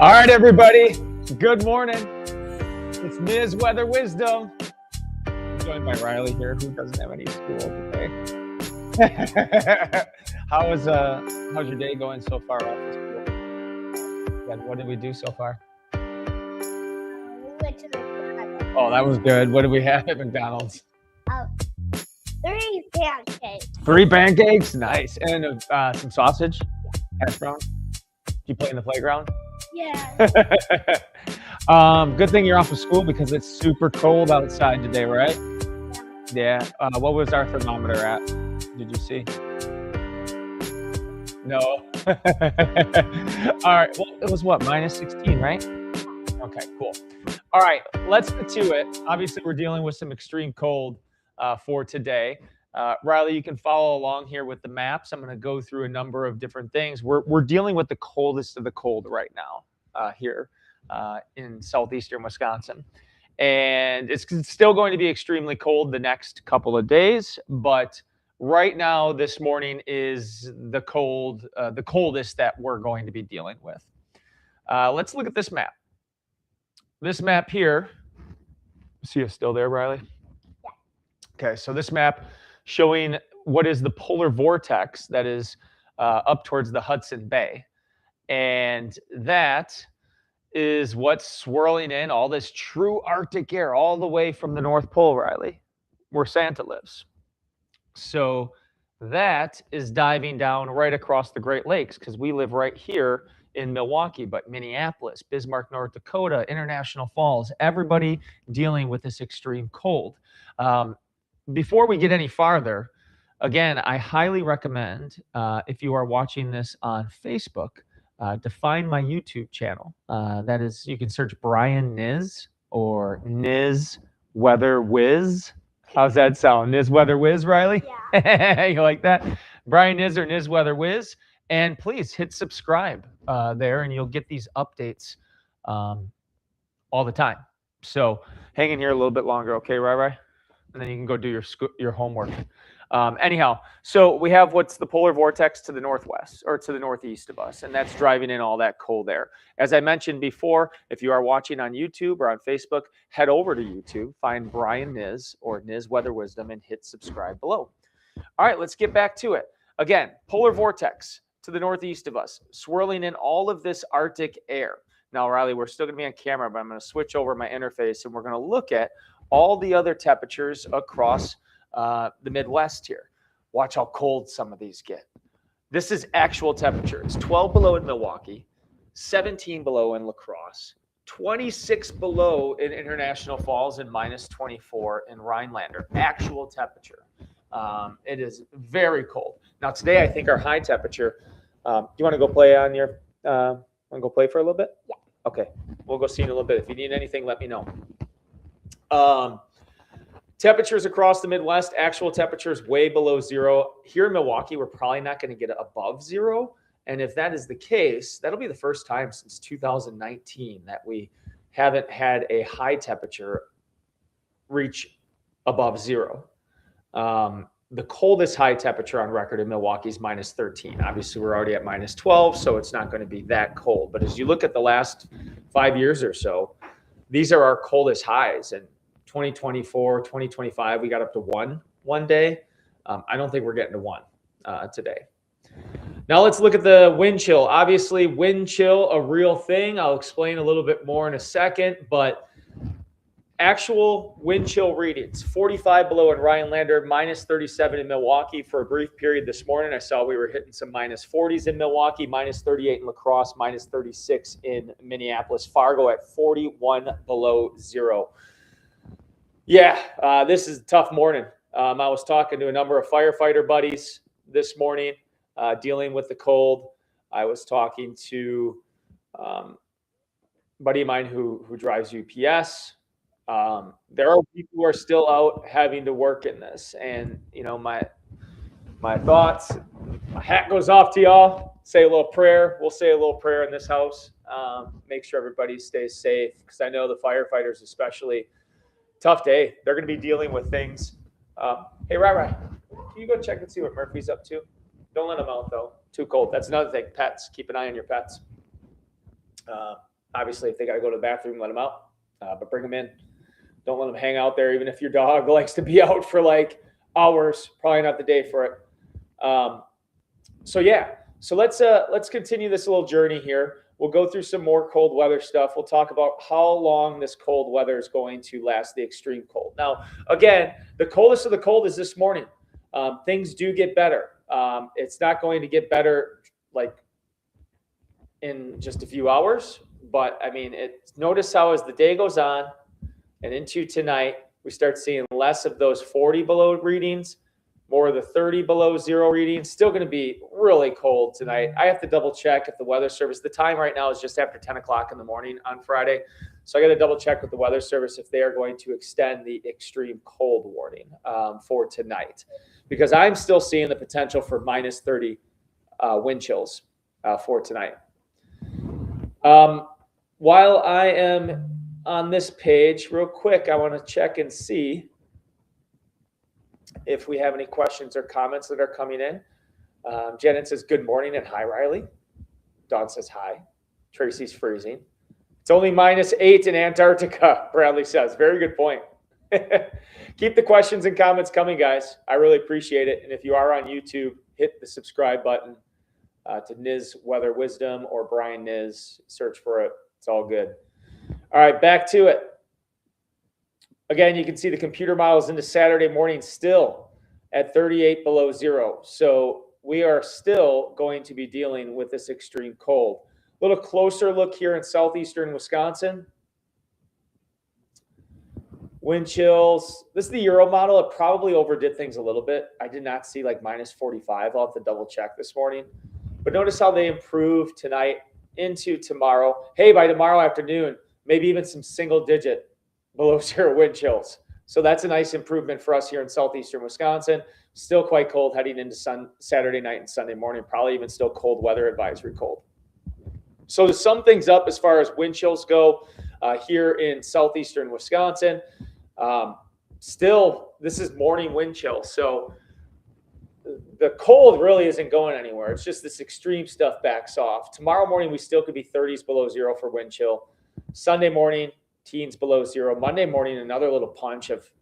All right, everybody. Good morning. It's Niz Weather Wizdom. I'm joined by Riley here, who doesn't have any school today. How's your day going so far off school? And what did we do so far? We went to McDonald's. Oh, that was good. What did we have at McDonald's? 3 pancakes. 3 pancakes. Nice. And some sausage. Hash brown. Did you play in the playground? Yeah. Good thing you're off of school because it's super cold outside today, right? Yeah. What was our thermometer at? Did you see? No. All right. Well, it was what, -16, right? Okay, cool. All right, let's get to it. Obviously, we're dealing with some extreme cold for today. Riley, you can follow along here with the maps. I'm going to go through a number of different things. We're dealing with the coldest of the cold right now here in southeastern Wisconsin. And it's still going to be extremely cold the next couple of days, but right now, this morning is the coldest that we're going to be dealing with. Let's look at this map. This map here, see it's still there, Riley? Yeah. Okay, so this map showing what is the polar vortex that is up towards the Hudson Bay. And that is what's swirling in all this true Arctic air all the way from the North Pole, Riley, where Santa lives. So that is diving down right across the Great Lakes because we live right here in Milwaukee, but Minneapolis, Bismarck, North Dakota, International Falls, everybody dealing with this extreme cold. Before we get any farther, again, I highly recommend, if you are watching this on Facebook, to find my YouTube channel. That is, you can search Brian Niz or Niz Weather Wiz. How's that sound? Niz Weather Wiz, Riley? Yeah. You like that? Brian Niz or Niz Weather Wiz. And please hit subscribe there, and you'll get these updates all the time. So hang in here a little bit longer, okay, Rai? And then you can go do your homework. Anyhow, so we have what's the polar vortex to the northwest or to the northeast of us, and that's driving in all that cold air. As I mentioned before, if you are watching on YouTube or on Facebook, head over to YouTube, find Brian Niz or Niz Weather Wizdom, and hit subscribe below. All right, let's get back to it. Again, polar vortex to the northeast of us, swirling in all of this Arctic air. Now, Riley, we're still going to be on camera, but I'm going to switch over my interface, and we're going to look at all the other temperatures across the Midwest here. Watch how cold some of these get. This is actual temperature. It's 12 below in Milwaukee, 17 below in La Crosse, 26 below in International Falls, and -24 in Rhinelander. Actual temperature. It is very cold. Now today, I think our high temperature. Do you want to go play on your? Want to go play for a little bit? Yeah. Okay, we'll go see in a little bit. If you need anything, let me know. Temperatures across the Midwest, actual temperatures way below zero. Here in Milwaukee, we're probably not going to get above zero. And if that is the case, that'll be the first time since 2019 that we haven't had a high temperature reach above zero. The coldest high temperature on record in Milwaukee is -13. Obviously, we're already at -12, so it's not going to be that cold. But as you look at the last 5 years or so, these are our coldest highs. And 2024, 2025, we got up to one day. I don't think we're getting to 1 today. Now let's look at the wind chill. Obviously, wind chill, a real thing. I'll explain a little bit more in a second, but actual wind chill readings, 45 below in Rhinelander, -37 in Milwaukee. For a brief period this morning, I saw we were hitting some -40s in Milwaukee, -38 in La Crosse, -36 in Minneapolis. Fargo at 41 below zero. Yeah, this is a tough morning. I was talking to a number of firefighter buddies this morning, dealing with the cold. I was talking to a buddy of mine who drives UPS. There are people who are still out having to work in this, and you know, my thoughts, my hat goes off to y'all. Say a little prayer. We'll say a little prayer in this house. Make sure everybody stays safe, because I know the firefighters, especially, tough day. They're going to be dealing with things. Hey, Rai, can you go check and see what Murphy's up to? Don't let him out though. Too cold. That's another thing. Pets. Keep an eye on your pets. Obviously, if they got to go to the bathroom, let them out, but bring them in. Don't let them hang out there, even if your dog likes to be out for like hours. Probably not the day for it. So yeah, so let's continue this little journey here. We'll go through some more cold weather stuff. We'll talk about how long this cold weather is going to last, the extreme cold. Now, again, the coldest of the cold is this morning. Things do get better. It's not going to get better like in just a few hours, but I mean, notice how as the day goes on and into tonight, we start seeing less of those 40 below readings, more of the 30 below zero readings. Still going to be really cold tonight. I have to double check if the weather service, the time right now is just after 10 o'clock in the morning on Friday. So I got to double check with the weather service if they are going to extend the extreme cold warning for tonight, because I'm still seeing the potential for minus 30 wind chills for tonight. While I am on this page, real quick, I want to check and see if we have any questions or comments that are coming in. Janet says, good morning and hi, Riley. Dawn says hi. Tracy's freezing. It's only -8 in Antarctica, Bradley says. Very good point. Keep the questions and comments coming, guys. I really appreciate it. And if you are on YouTube, hit the subscribe button to Niz Weather Wizdom or Brian Niz. Search for it. It's all good. All right, back to it. Again, you can see the computer models into Saturday morning still at 38 below zero. So we are still going to be dealing with this extreme cold. A little closer look here in southeastern Wisconsin. Wind chills. This is the Euro model. It probably overdid things a little bit. I did not see like -45. I'll have to double check this morning. But notice how they improve tonight into tomorrow. Hey, by tomorrow afternoon, maybe even some single digit below zero wind chills. So that's a nice improvement for us here in southeastern Wisconsin. Still quite cold heading into Saturday night and Sunday morning, probably even still cold weather advisory cold. So to sum things up as far as wind chills go here in southeastern Wisconsin, still this is morning wind chill. So the cold really isn't going anywhere. It's just this extreme stuff backs off. Tomorrow morning, we still could be 30s below zero for wind chill. Sunday morning, teens below zero. Monday morning, another little punch of,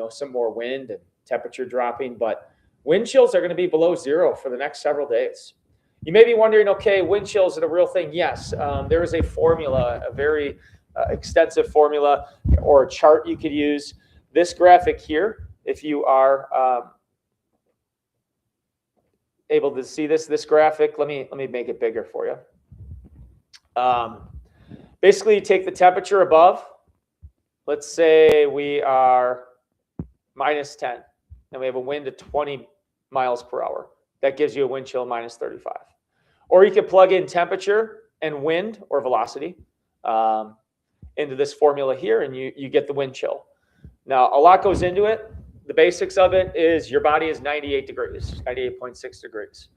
some more wind and temperature dropping. But wind chills are going to be below zero for the next several days. You may be wondering, okay, wind chills are a real thing. Yes, there is a formula, a very extensive formula or a chart you could use. This graphic here, if you are able to see this graphic, let me make it bigger for you. Basically, you take the temperature above. Let's say we are -10, and we have a wind of 20 miles per hour. That gives you a wind chill -35. Or you can plug in temperature and wind or velocity into this formula here, and you get the wind chill. Now, a lot goes into it. The basics of it is your body is 98 degrees, 98.6 degrees.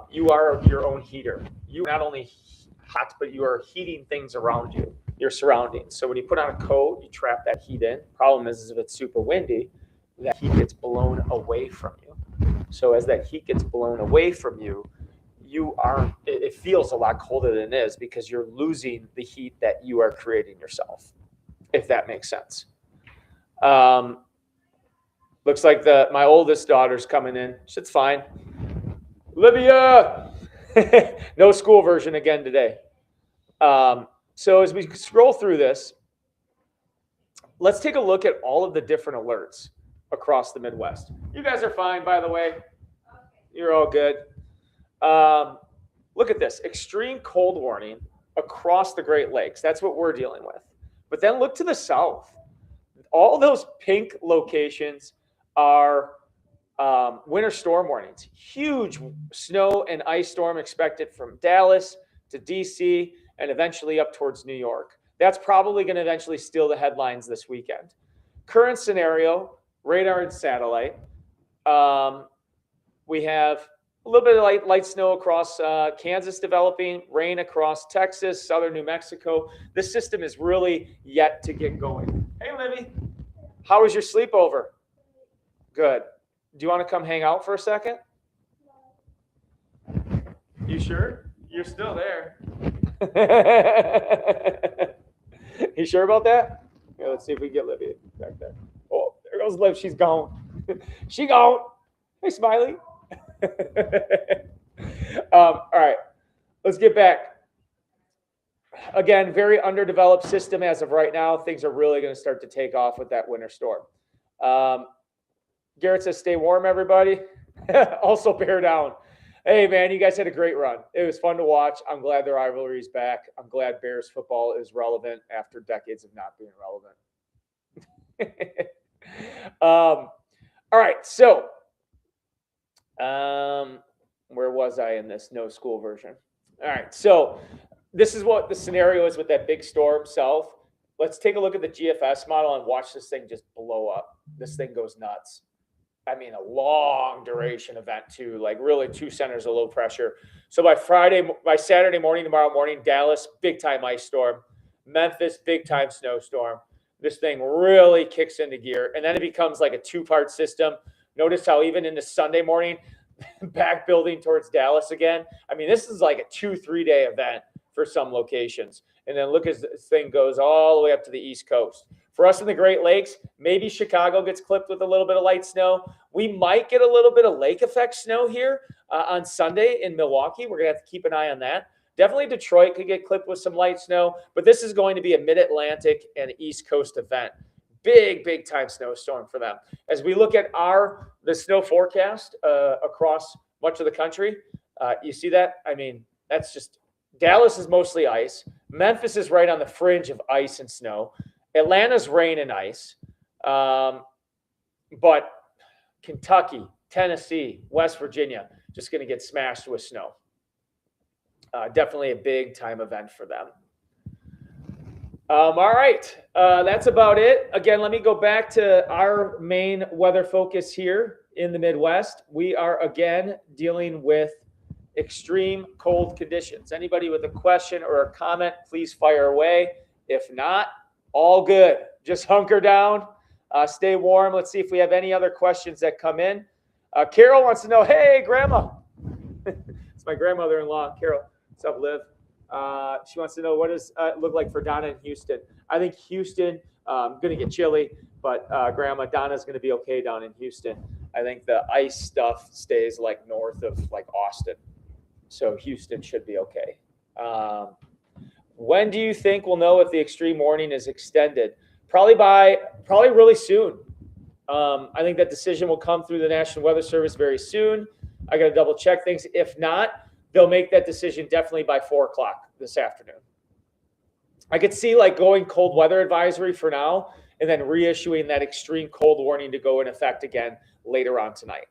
You are your own heater. You not only hot, but you are heating things around you, your surroundings. So when you put on a coat, you trap that heat in. Problem is if it's super windy, that heat gets blown away from you. So as that heat gets blown away from you, it feels a lot colder than it is because you're losing the heat that you are creating yourself, if that makes sense. Looks like my oldest daughter's coming in. It's fine. Olivia! No school version again today. So as we scroll through this, let's take a look at all of the different alerts across the Midwest. You guys are fine, by the way. You're all good. Look at this. Extreme cold warning across the Great Lakes. That's what we're dealing with. But then look to the south. All those pink locations are winter storm warnings. Huge snow and ice storm expected from Dallas to DC and eventually up towards New York. That's probably going to eventually steal the headlines this weekend. Current scenario, radar and satellite. We have a little bit of light snow across Kansas developing, rain across Texas, southern New Mexico. This system is really yet to get going. Hey, Libby, how was your sleepover? Good. Do you want to come hang out for a second? You sure? You're still there. You sure about that? Yeah, let's see if we can get Livy back there. Oh, there goes Liv. She's gone. She gone. Hey, Smiley. All right, let's get back. Again, very underdeveloped system as of right now. Things are really going to start to take off with that winter storm. Garrett says, stay warm, everybody. Also, bear down. Hey, man, you guys had a great run. It was fun to watch. I'm glad the rivalry is back. I'm glad Bears football is relevant after decades of not being relevant. All right, so where was I in this no school version? All right, so this is what the scenario is with that big storm south. Let's take a look at the GFS model and watch this thing just blow up. This thing goes nuts. I mean, a long duration event too, like really 2 centers of low pressure. So by Saturday morning, tomorrow morning, Dallas, big time ice storm. Memphis, big time snowstorm. This thing really kicks into gear. And then it becomes like a 2-part system. Notice how even into Sunday morning, back building towards Dallas again. I mean, this is like a 2-3 day event for some locations. And then look as this thing goes all the way up to the East Coast. For us in the Great Lakes, maybe Chicago gets clipped with a little bit of light snow. We might get a little bit of lake effect snow here on Sunday in Milwaukee. We're going to have to keep an eye on that. Definitely Detroit could get clipped with some light snow, but this is going to be a mid-Atlantic and East Coast event. Big time snowstorm for them. As we look at the snow forecast across much of the country, you see that? I mean, that's just Dallas is mostly ice. Memphis is right on the fringe of ice and snow. Atlanta's rain and ice. But Kentucky, Tennessee, West Virginia, just going to get smashed with snow. Definitely a big time event for them. All right, that's about it. Again, let me go back to our main weather focus here in the Midwest. We are, again, dealing with extreme cold conditions. Anybody with a question or a comment, please fire away. If not, all good. Just hunker down, stay warm. Let's see if we have any other questions that come in. Carol wants to know, hey, Grandma. It's my grandmother-in-law, Carol. What's up, Liv? She wants to know, what does it look like for Donna in Houston? I think Houston, going to get chilly, but Grandma, Donna's going to be okay down in Houston. I think the ice stuff stays like north of like Austin. So Houston should be okay. When do you think we'll know if the extreme warning is extended? Probably really soon. I think that decision will come through the National Weather Service very soon. I got to double check things. If not, they'll make that decision definitely by 4:00 this afternoon. I could see like going cold weather advisory for now and then reissuing that extreme cold warning to go in effect again later on tonight.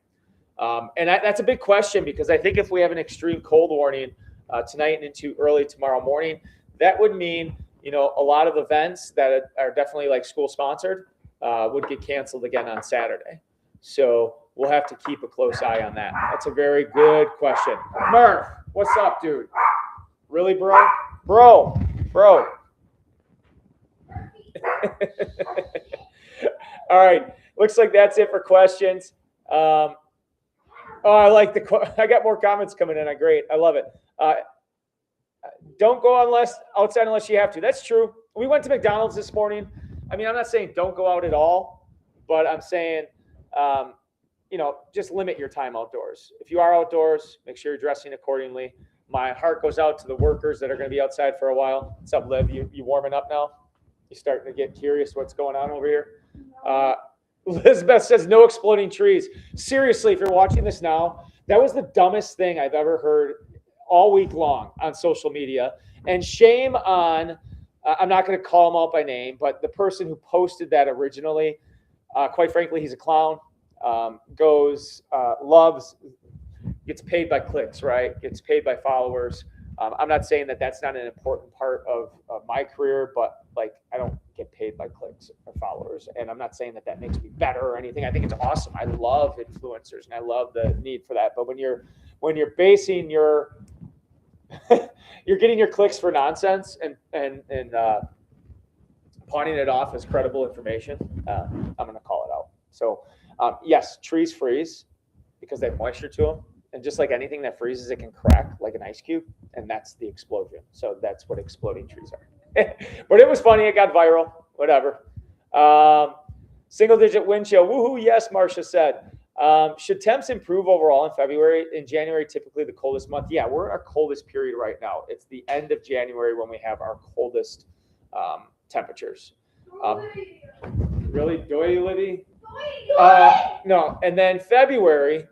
And that's a big question because I think if we have an extreme cold warning tonight and into early tomorrow morning, that would mean, a lot of events that are definitely like school sponsored would get canceled again on Saturday. So we'll have to keep a close eye on that. That's a very good question. Murph, what's up, dude? Really, bro? Bro. All right. Looks like that's it for questions. I like I got more comments coming in. Great. I love it. Don't go outside unless you have to. That's true. We went to McDonald's this morning. I mean, I'm not saying don't go out at all, but I'm saying, just limit your time outdoors. If you are outdoors, make sure you're dressing accordingly. My heart goes out to the workers that are going to be outside for a while. What's up, Liv? You warming up now? You starting to get curious what's going on over here? Elizabeth says no exploding trees. Seriously, if you're watching this now, that was the dumbest thing I've ever heard all week long on social media. And shame on, I'm not going to call him out by name, but the person who posted that originally, quite frankly, he's a clown, gets paid by clicks, right? Gets paid by followers. I'm not saying that that's not an important part of my career, but I don't get paid by clicks or followers. And I'm not saying that makes me better or anything. I think it's awesome. I love influencers and I love the need for that. But when you're basing you're getting your clicks for nonsense and pawning it off as credible information, I'm going to call it out. So yes, trees freeze because they have moisture to them And just like anything that freezes, it can crack like an ice cube, and that's the explosion. So that's what exploding trees are. But it was funny. It got viral. Whatever. Single-digit wind chill. Woohoo! Yes, Marcia said. Should temps improve overall in February? In January, typically the coldest month. Yeah, we're in our coldest period right now. It's the end of January when we have our coldest temperatures. Really, doy, Libby? No, and then February,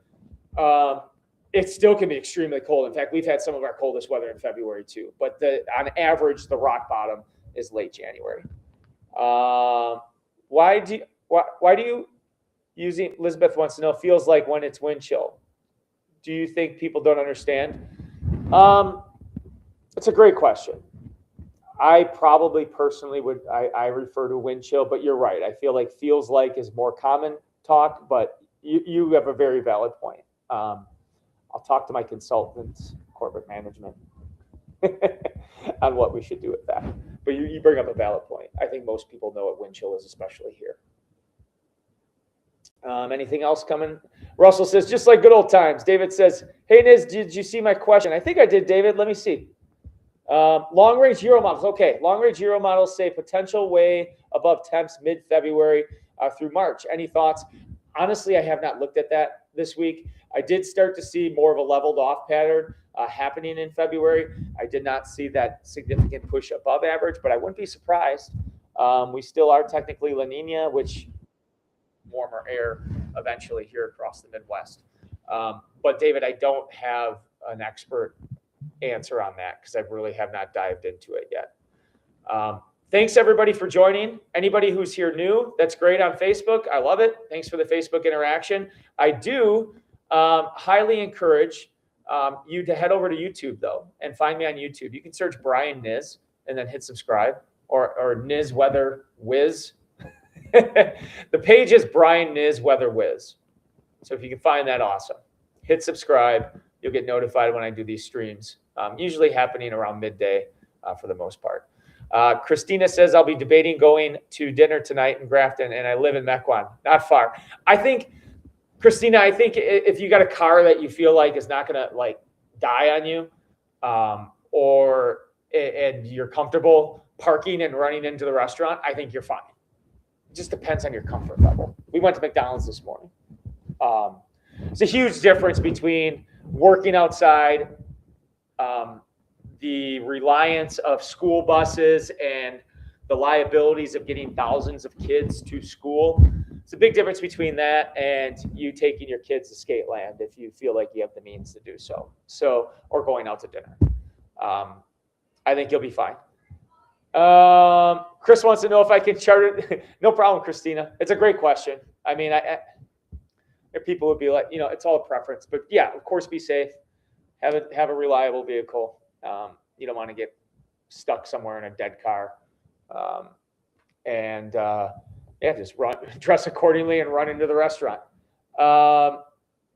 it still can be extremely cold. In fact, we've had some of our coldest weather in February too. But on average, the rock bottom is late January. Why do you using Elizabeth wants to know feels like when it's wind chill? Do you think people don't understand? It's a great question. I probably personally would, I refer to wind chill, but you're right. I feel like feels like is more common talk, but you have a very valid point. I'll talk to my consultants, corporate management, on what we should do with that. But you bring up a valid point. I think most people know what wind chill is, especially here. Anything else coming? Russell says, just like good old times. David says, hey, Niz, did you see my question? I think I did, David. Let me see. Long-range Euro models. Okay, long-range Euro models say potential way above temps mid-February through March. Any thoughts? Honestly, I have not looked at that this week. I did start to see more of a leveled off pattern happening in February. I did not see that significant push above average, but I wouldn't be surprised. We still are technically La Nina, which warmer air eventually here across the Midwest. But David, I don't have an expert answer on that because I really have not dived into it yet. Thanks everybody for joining. Anybody who's here new, that's great on Facebook. I love it. Thanks for the Facebook interaction. I do highly encourage you to head over to YouTube though and find me on YouTube. You can search Brian Niz and then hit subscribe or Niz Weather Wiz. The page is Brian Niz Weather Wiz. So if you can find that, awesome. Hit subscribe. You'll get notified when I do these streams, usually happening around midday for the most part. Christina says, I'll be debating going to dinner tonight in Grafton, and I live in Mequon, not far. I think, Christina, if you got a car that you feel like is not going to like die on you, and you're comfortable parking and running into the restaurant, I think you're fine. It just depends on your comfort level. We went to McDonald's this morning. It's a huge difference between working outside, the reliance of school buses and the liabilities of getting thousands of kids to school. It's a big difference between that and you taking your kids to Skateland if you feel like you have the means to do so. Or going out to dinner. I think you'll be fine. Chris wants to know if I can charter. No problem, Christina. It's a great question. I mean, people would be like, it's all a preference, but yeah, of course, be safe. Have a reliable vehicle. You don't want to get stuck somewhere in a dead car. Just dress accordingly and run into the restaurant.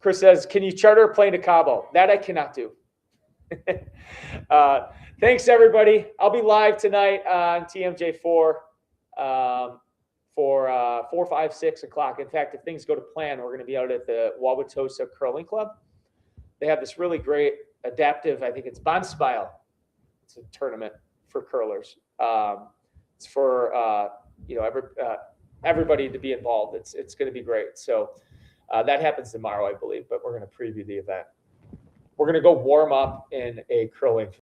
Chris says, can you charter a plane to Cabo? That I cannot do. Thanks, everybody. I'll be live tonight on TMJ4 for 4, 5, 6 o'clock. In fact, if things go to plan, we're going to be out at the Wauwatosa Curling Club. They have this really great adaptive, I think it's Bonspile. It's a tournament for curlers. It's for everybody to be involved. It's going to be great. So that happens tomorrow, I believe, but we're going to preview the event. We're going to go warm up in a curling